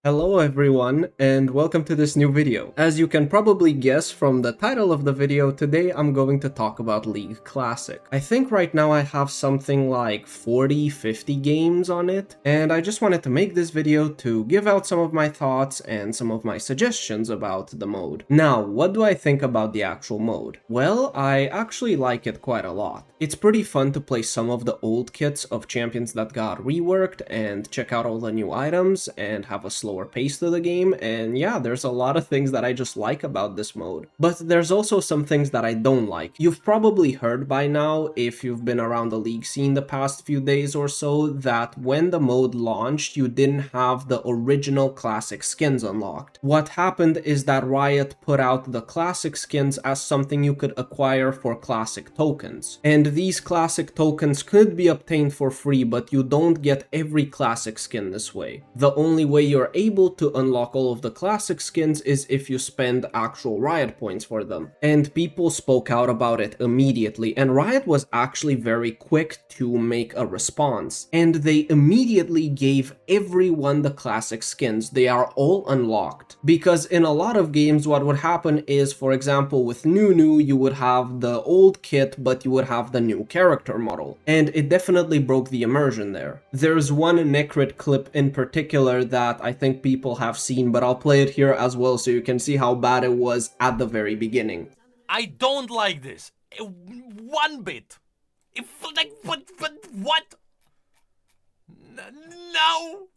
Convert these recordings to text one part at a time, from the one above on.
Hello everyone, and welcome to this new video. As you can probably guess from the title of the video, today I'm going to talk about League Classic. I think right now I have something like 40-50 games on it, and I just wanted to make this video to give out some of my thoughts and some of my suggestions about the mode. Now, what do I think about the actual mode? Well, I actually like it quite a lot. It's pretty fun to play some of the old kits of champions that got reworked and check out all the new items and have a slower pace to the game, and yeah, there's a lot of things that I just like about this mode. But there's also some things that I don't like. You've probably heard by now, if you've been around the League scene the past few days or so, that when the mode launched, you didn't have the original classic skins unlocked. What happened is that Riot put out the classic skins as something you could acquire for classic tokens. And these classic tokens could be obtained for free, but you don't get every classic skin this way. The only way you're able to unlock all of the classic skins is if you spend actual Riot points for them. And people spoke out about it immediately, and Riot was actually very quick to make a response. And they immediately gave everyone the classic skins. They are all unlocked. Because in a lot of games what would happen is, for example, with Nunu, you would have the old kit, but you would have the new character model. And it definitely broke the immersion there. There's one Necrit clip in particular that I think people have seen, but I'll play it here as well so you can see how bad it was at the very beginning. I don't like this. One bit. Like, what? No!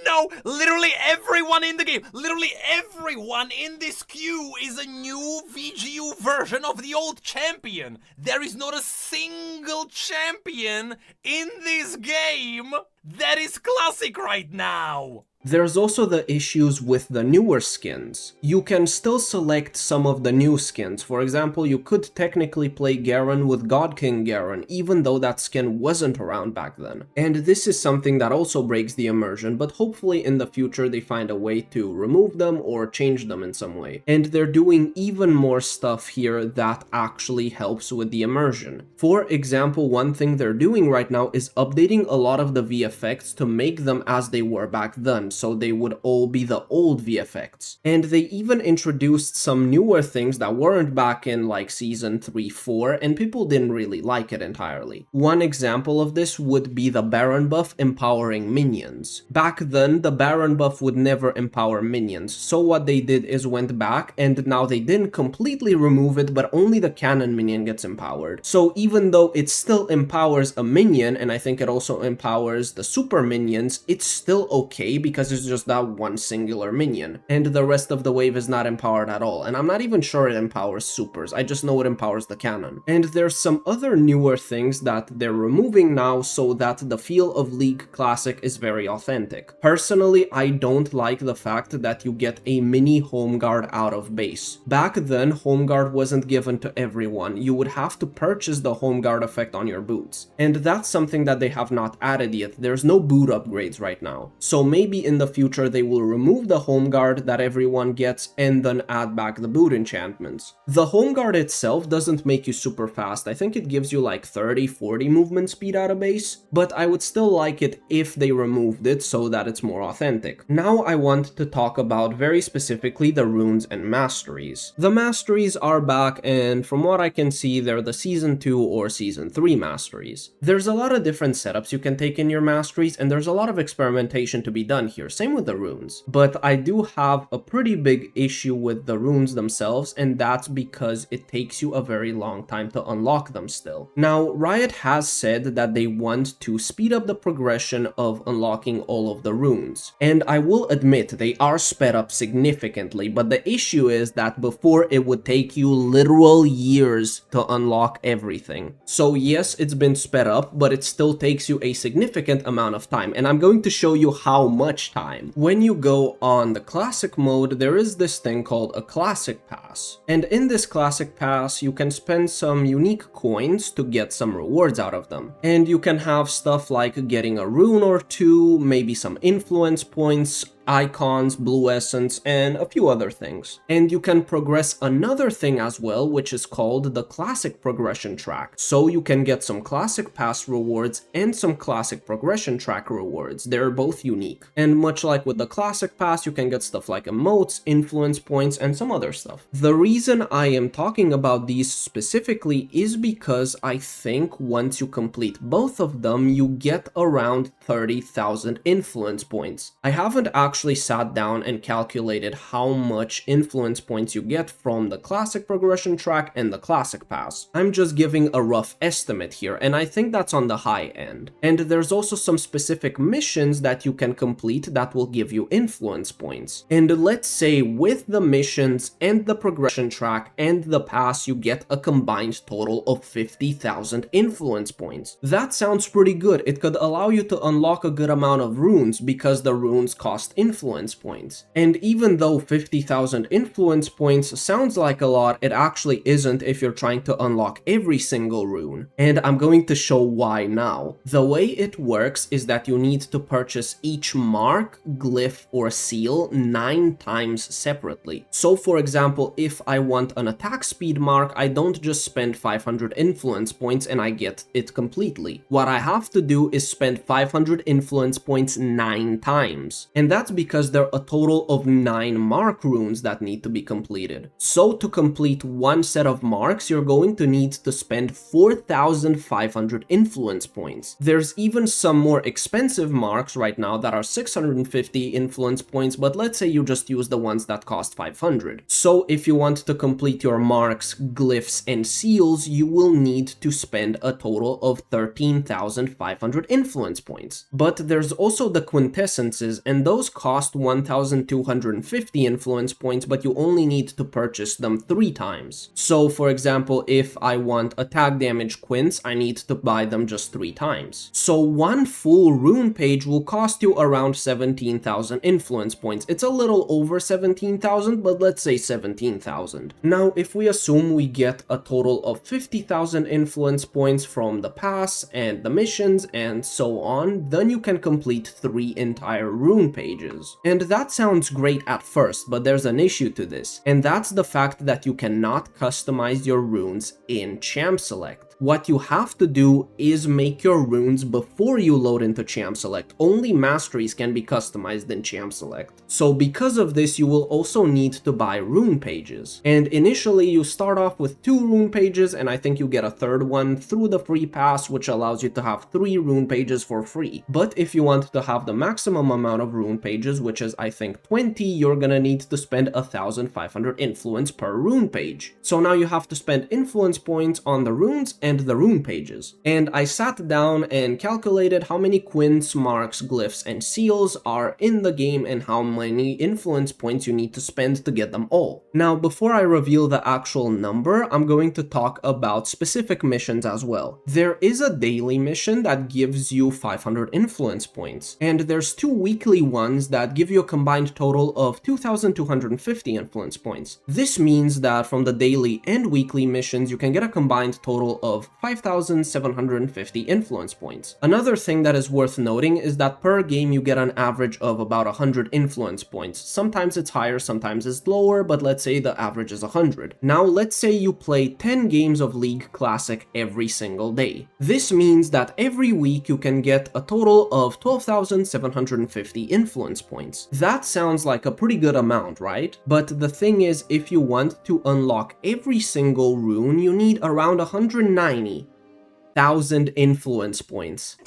No! Literally everyone in the game, literally everyone in this queue is a new VGU version of the old champion. There is not a single champion in this game that is classic right now. There's also the issues with the newer skins. You can still select some of the new skins. For example, you could technically play Garen with God King Garen, even though that skin wasn't around back then. And this is something that also breaks the immersion, but hopefully in the future they find a way to remove them or change them in some way. And they're doing even more stuff here that actually helps with the immersion. For example, one thing they're doing right now is updating a lot of the VFX to make them as they were back then, so they would all be the old VFX. And they even introduced some newer things that weren't back in like season 3-4, and people didn't really like it entirely. One example of this would be the Baron buff empowering minions. Back then, the Baron buff would never empower minions, so what they did is went back, and now they didn't completely remove it, but only the cannon minion gets empowered. So even though it still empowers a minion, and I think it also empowers the super minions, it's still okay because it's just that one singular minion, and the rest of the wave is not empowered at all. And I'm not even sure it empowers supers, I just know it empowers the cannon. And there's some other newer things that they're removing now so that the feel of League Classic is very authentic. Personally, I don't like the fact that you get a mini home guard out of base. Back then, home guard wasn't given to everyone. You would have to purchase the home guard effect on your boots, and that's something that they have not added yet. There's no boot upgrades right now, so maybe in the future they will remove the home guard that everyone gets and then add back the boot enchantments. The home guard itself doesn't make you super fast. I think it gives you like 30-40 movement speed out of base, but I would still like it if they removed it so that it's more authentic. Now I want to talk about very specifically the runes and masteries. The masteries are back, and from what I can see, they're the season 2 or season 3 masteries. There's a lot of different setups you can take in your masteries, and there's a lot of experimentation to be done here. Same with the runes. But I do have a pretty big issue with the runes themselves, and that's because it takes you a very long time to unlock them still. Now, Riot has said that they want to speed up the progression of unlocking all of the runes. And I will admit, they are sped up significantly, but the issue is that before it would take you literal years to unlock everything. So yes, it's been sped up, but it still takes you a significant amount of time, and I'm going to show you how much time. When you go on the classic mode, there is this thing called a classic pass. And in this classic pass, you can spend some unique coins to get some rewards out of them. And you can have stuff like getting a rune or two, maybe some influence points, icons, blue essence, and a few other things. And you can progress another thing as well, which is called the classic progression track. So you can get some classic pass rewards and some classic progression track rewards. They're both unique. And much like with the classic pass, you can get stuff like emotes, influence points, and some other stuff. The reason I am talking about these specifically is because I think once you complete both of them, you get around 30,000 influence points. I haven't actually sat down and calculated how much influence points you get from the classic progression track and the classic pass. I'm just giving a rough estimate here, and I think that's on the high end. And there's also some specific missions that you can complete that will give you influence points. And let's say with the missions and the progression track and the pass, you get a combined total of 50,000 influence points. That sounds pretty good. It could allow you to unlock a good amount of runes because the runes cost influence points. And even though 50,000 influence points sounds like a lot, it actually isn't if you're trying to unlock every single rune. And I'm going to show why now. The way it works is that you need to purchase each mark, glyph, or seal 9 times separately. So for example, if I want an attack speed mark, I don't just spend 500 influence points and I get it completely. What I have to do is spend 500 influence points 9 times. And that's because there are a total of 9 mark runes that need to be completed. So to complete one set of marks, you're going to need to spend 4,500 influence points. There's even some more expensive marks right now that are 650 influence points, but let's say you just use the ones that cost 500. So if you want to complete your marks, glyphs, and seals, you will need to spend a total of 13,500 influence points. But there's also the quintessences, and those cost 1,250 influence points, but you only need to purchase them 3 times. So for example, if I want attack damage quints, I need to buy them just 3 times. So one full rune page will cost you around 17,000 influence points. It's a little over 17,000, but let's say 17,000. Now, if we assume we get a total of 50,000 influence points from the pass and the missions and so on, then you can complete 3 entire rune pages. And that sounds great at first, but there's an issue to this, and that's the fact that you cannot customize your runes in Champ Select. What you have to do is make your runes before you load into Champ Select. Only masteries can be customized in Champ Select. So because of this, you will also need to buy rune pages. And initially you start off with 2 rune pages, and I think you get a 3rd one through the free pass, which allows you to have 3 rune pages for free. But if you want to have the maximum amount of rune pages, which is I think 20, you're gonna need to spend 1,500 influence per rune page. So now you have to spend influence points on the runes and the rune pages. And I sat down and calculated how many quints, marks, glyphs, and seals are in the game and how many influence points you need to spend to get them all. Now, before I reveal the actual number, I'm going to talk about specific missions as well. There is a daily mission that gives you 500 influence points, and there's 2 weekly ones that give you a combined total of 2,250 influence points. This means that from the daily and weekly missions, you can get a combined total of 5,750 influence points. Another thing that is worth noting is that per game you get an average of about 100 influence points. Sometimes it's higher, sometimes it's lower, but let's say the average is 100. Now let's say you play 10 games of League Classic every single day. This means that every week you can get a total of 12,750 influence points. That sounds like a pretty good amount, right? But the thing is, if you want to unlock every single rune, you need around 190,000 influence points.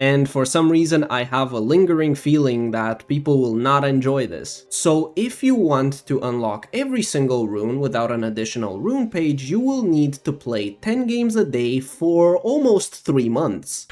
And for some reason, I have a lingering feeling that people will not enjoy this. So if you want to unlock every single rune without an additional rune page, you will need to play 10 games a day for almost 3 months.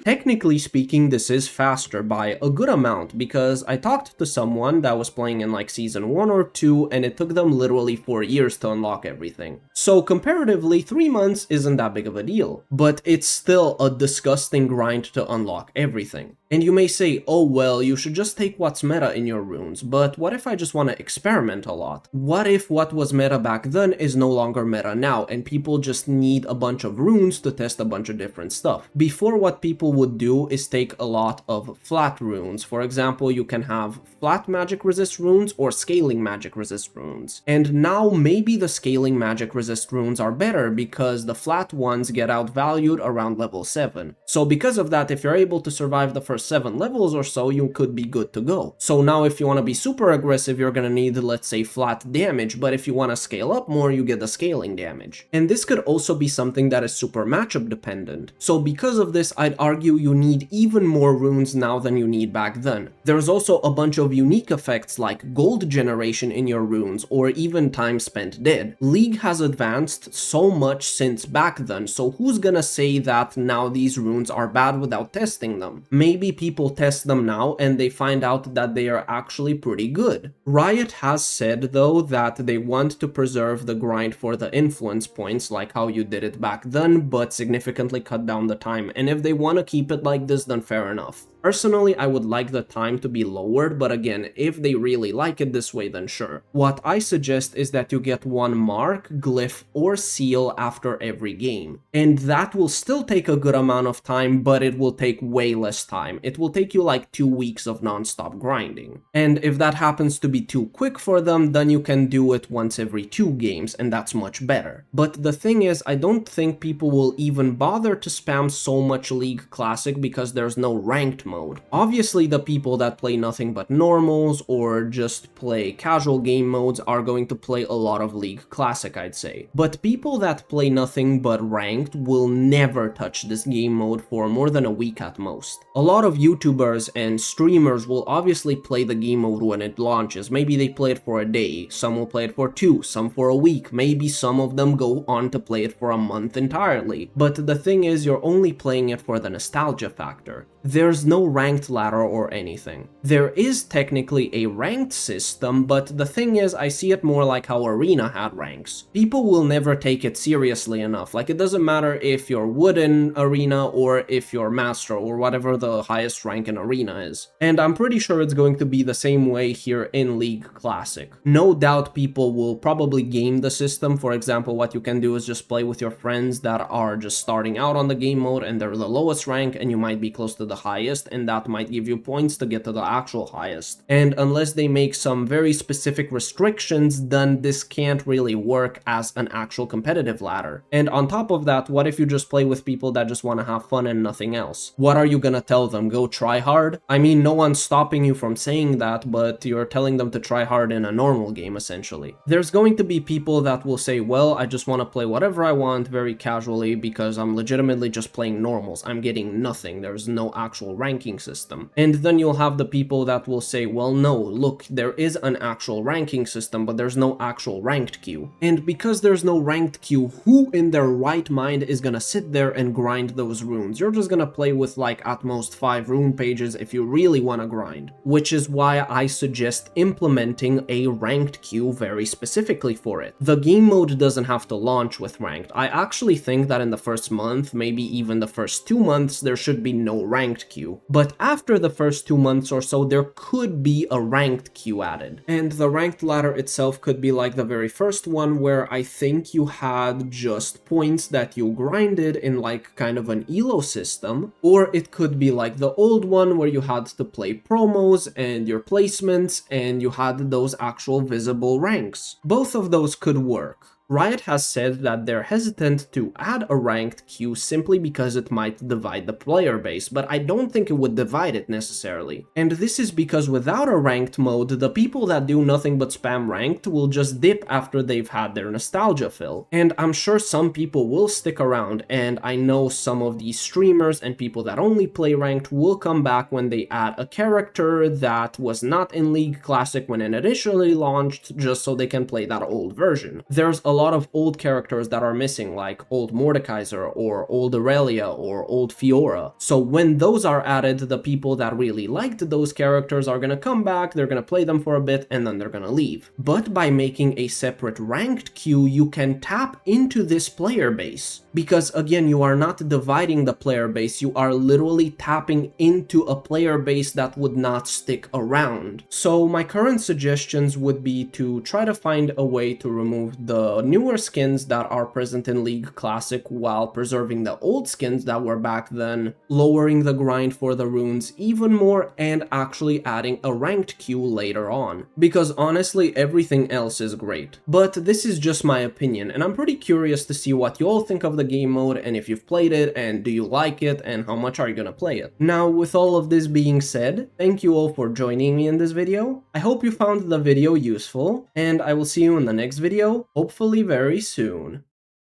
Technically speaking, this is faster by a good amount, because I talked to someone that was playing in like season 1 or 2 and it took them literally 4 years to unlock everything. So comparatively, 3 months isn't that big of a deal, but it's still a disgusting grind to unlock everything. And you may say, oh well, you should just take what's meta in your runes, but what if I just want to experiment a lot? What if what was meta back then is no longer meta now, and people just need a bunch of runes to test a bunch of different stuff? Before, what people people would do is take a lot of flat runes. For example, you can have flat magic resist runes or scaling magic resist runes. And now maybe the scaling magic resist runes are better because the flat ones get outvalued around level 7. So because of that, if you're able to survive the first 7 levels or so, you could be good to go. So now if you want to be super aggressive, you're gonna need, let's say, flat damage, but if you want to scale up more, you get the scaling damage. And this could also be something that is super matchup dependent. So because of this, I'd argue you need even more runes now than you need back then. There's also a bunch of unique effects like gold generation in your runes or even time spent dead. League has advanced so much since back then, so who's gonna say that now these runes are bad without testing them? Maybe people test them now and they find out that they are actually pretty good. Riot has said though that they want to preserve the grind for the influence points like how you did it back then, but significantly cut down the time, and if they want to keep it like this, then fair enough. Personally, I would like the time to be lowered, but again, if they really like it this way, then sure. What I suggest is that you get one mark, glyph, or seal after every game. And that will still take a good amount of time, but it will take way less time. It will take you like 2 weeks of non-stop grinding. And if that happens to be too quick for them, then you can do it once every 2 games, and that's much better. But the thing is, I don't think people will even bother to spam so much League Classic because there's no ranked mode. Obviously, the people that play nothing but normals or just play casual game modes are going to play a lot of League Classic, I'd say. But people that play nothing but ranked will never touch this game mode for more than a week at most. A lot of YouTubers and streamers will obviously play the game mode when it launches. Maybe they play it for a day, some will play it for 2, some for a week, maybe some of them go on to play it for a month entirely. But the thing is, you're only playing it for the nostalgia factor. There's no ranked ladder or anything. There is technically a ranked system, but the thing is, I see it more like how Arena had ranks. People will never take it seriously enough. Like, it doesn't matter if you're Wooden Arena or if you're Master or whatever the highest rank in Arena is. And I'm pretty sure it's going to be the same way here in League Classic. No doubt people will probably game the system. For example, what you can do is just play with your friends that are just starting out on the game mode and they're the lowest rank, and you might be close to the highest, and that might give you points to get to the actual highest. And unless they make some very specific restrictions, then this can't really work as an actual competitive ladder. And on top of that, what if you just play with people that just want to have fun and nothing else? What are you gonna tell them? Go try hard? I mean, no one's stopping you from saying that, but you're telling them to try hard in a normal game, essentially. There's going to be people that will say, well, I just want to play whatever I want very casually because I'm legitimately just playing normals. I'm getting nothing. There's no actual ranking system. And then you'll have the people that will say, well, no, look, there is an actual ranking system, but there's no actual ranked queue. And because there's no ranked queue, who in their right mind is gonna sit there and grind those runes? You're just gonna play with like at most 5 rune pages if you really wanna grind. Which is why I suggest implementing a ranked queue very specifically for it. The game mode doesn't have to launch with ranked. I actually think that in the first month, maybe even the first 2 months, there should be no ranked queue. But after the first 2 months or so, there could be a ranked queue added. And the ranked ladder itself could be like the very first one, where I think you had just points that you grinded in like kind of an elo system, or it could be like the old one where you had to play promos and your placements and you had those actual visible ranks. Both of those could work. Riot has said that they're hesitant to add a ranked queue simply because it might divide the player base, but I don't think it would divide it necessarily. And this is because without a ranked mode, the people that do nothing but spam ranked will just dip after they've had their nostalgia fill. And I'm sure some people will stick around, and I know some of these streamers and people that only play ranked will come back when they add a character that was not in League Classic when it initially launched, just so they can play that old version. There's a lot of old characters that are missing, like old Mordekaiser or old Aurelia or old Fiora. So when those are added, the people that really liked those characters are gonna come back, they're gonna play them for a bit, and then they're gonna leave. But by making a separate ranked queue, you can tap into this player base. Because again, you are not dividing the player base, you are literally tapping into a player base that would not stick around. So my current suggestions would be to try to find a way to remove the newer skins that are present in League Classic while preserving the old skins that were back then, lowering the grind for the runes even more, and actually adding a ranked queue later on. Because honestly, everything else is great. But this is just my opinion, and I'm pretty curious to see what you all think of the game mode, and if you've played it, and do you like it, and how much are you gonna play it. Now, with all of this being said, thank you all for joining me in this video. I hope you found the video useful, and I will see you in the next video, hopefully very soon.